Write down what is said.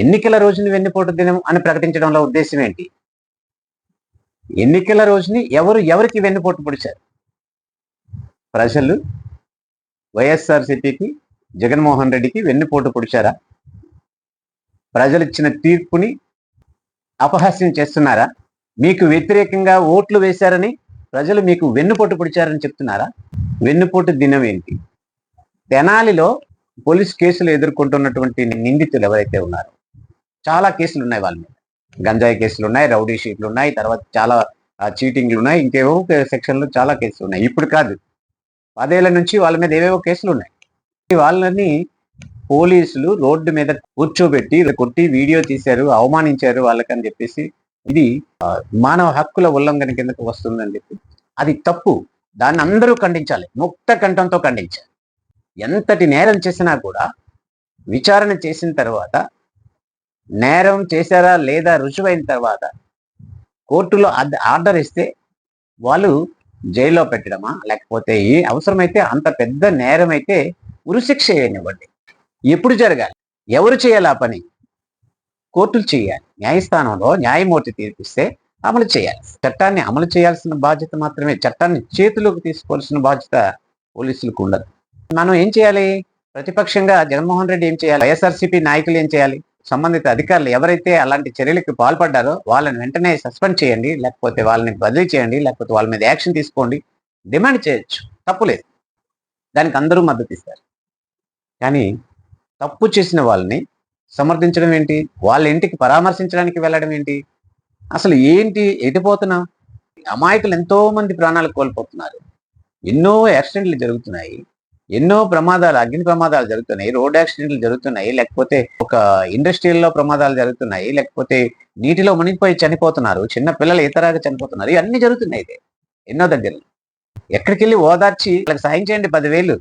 ఎన్నికల రోజుని వెన్నుపోటు దినం అని ప్రకటించడంలో ఉద్దేశం ఏంటి? ఎన్నికల రోజుని ఎవరికి వెన్నుపోటు పొడిచారు? ప్రజలు వైఎస్ఆర్సీపీకి, జగన్మోహన్ రెడ్డికి వెన్నుపోటు పొడిచారా? ప్రజలు ఇచ్చిన తీర్పుని అపహాస్యం చేస్తున్నారా? మీకు వ్యతిరేకంగా ఓట్లు వేశారని ప్రజలు మీకు వెన్నుపోటు పొడిచారని చెప్తున్నారా? వెన్నుపోటు దినం ఏంటి? తెనాలిలో పోలీస్ కేసులు ఎదుర్కొంటున్నటువంటి నిందితులు ఎవరైతే ఉన్నారో, చాలా కేసులు ఉన్నాయి వాళ్ళ మీద. గంజాయి కేసులు ఉన్నాయి, రౌడీ షీట్లు ఉన్నాయి, తర్వాత చాలా చీటింగ్లు ఉన్నాయి, ఇంకేవో సెక్షన్లు చాలా కేసులు ఉన్నాయి. ఇప్పుడు కాదు, 10 ఏళ్ల నుంచి వాళ్ళ మీద ఏవేవో కేసులు ఉన్నాయి. వాళ్ళని పోలీసులు రోడ్డు మీద కూర్చోబెట్టి కొట్టి వీడియో తీశారు, అవమానించారు వాళ్ళకని చెప్పేసి ఇది మానవ హక్కుల ఉల్లంఘన కిందకు వస్తుందని చెప్పి అది తప్పు. దాన్ని అందరూ ఖండించాలి, ముక్త కంఠంతో ఖండించాలి. ఎంతటి నేరం చేసినా కూడా విచారణ చేసిన తర్వాత, నేరం చేశారా లేదా రుజువైన తర్వాత కోర్టులో ఆర్డర్ ఇస్తే వాళ్ళు జైల్లో పెట్టడమా, లేకపోతే అవసరమైతే అంత పెద్ద నేరం అయితే ఉరిశిక్ష వేయనివ్వండి. ఎప్పుడు జరగాలి? ఎవరు చేయాలి ఆ పని? కోర్టులు చేయాలి. న్యాయస్థానంలో న్యాయమూర్తి తీర్పిస్తే అమలు చేయాలి. చట్టాన్ని అమలు చేయాల్సిన బాధ్యత మాత్రమే, చట్టాన్ని చేతిలోకి తీసుకోవాల్సిన బాధ్యత పోలీసులకు ఉండదు. మనం ఏం చేయాలి? ప్రతిపక్షంగా జగన్మోహన్ రెడ్డి ఏం చేయాలి? వైఎస్ఆర్సీపీ నాయకులు ఏం చేయాలి? సంబంధిత అధికారులు ఎవరైతే అలాంటి చర్యలకు పాల్పడ్డారో వాళ్ళని వెంటనే సస్పెండ్ చేయండి, లేకపోతే వాళ్ళని బదిలీ చేయండి, లేకపోతే వాళ్ళ మీద యాక్షన్ తీసుకోండి, డిమాండ్ చేయొచ్చు, తప్పులేదు. దానికి అందరూ మద్దతు ఇస్తారు. కానీ తప్పు చేసిన వాళ్ళని సమర్థించడం ఏంటి? వాళ్ళ ఇంటికి పరామర్శించడానికి వెళ్ళడం ఏంటి? అసలు ఏంటి? ఎటుపోతున్నాం? అమాయకులు ఎంతో మంది ప్రాణాలు కోల్పోతున్నారు. ఎన్నో యాక్సిడెంట్లు జరుగుతున్నాయి, ఎన్నో ప్రమాదాలు, అగ్ని ప్రమాదాలు జరుగుతున్నాయి, రోడ్ యాక్సిడెంట్లు జరుగుతున్నాయి, లేకపోతే ఒక ఇండస్ట్రియల్లో ప్రమాదాలు జరుగుతున్నాయి, లేకపోతే నీటిలో మునిగిపోయి చనిపోతున్నారు, చిన్న పిల్లలు ఈతరాగా చనిపోతున్నారు. ఇవన్నీ జరుగుతున్నాయి ఎన్నో దగ్గర. ఎక్కడికి వెళ్ళి ఓదార్చి వాళ్ళకి సాయం చేయండి 10,000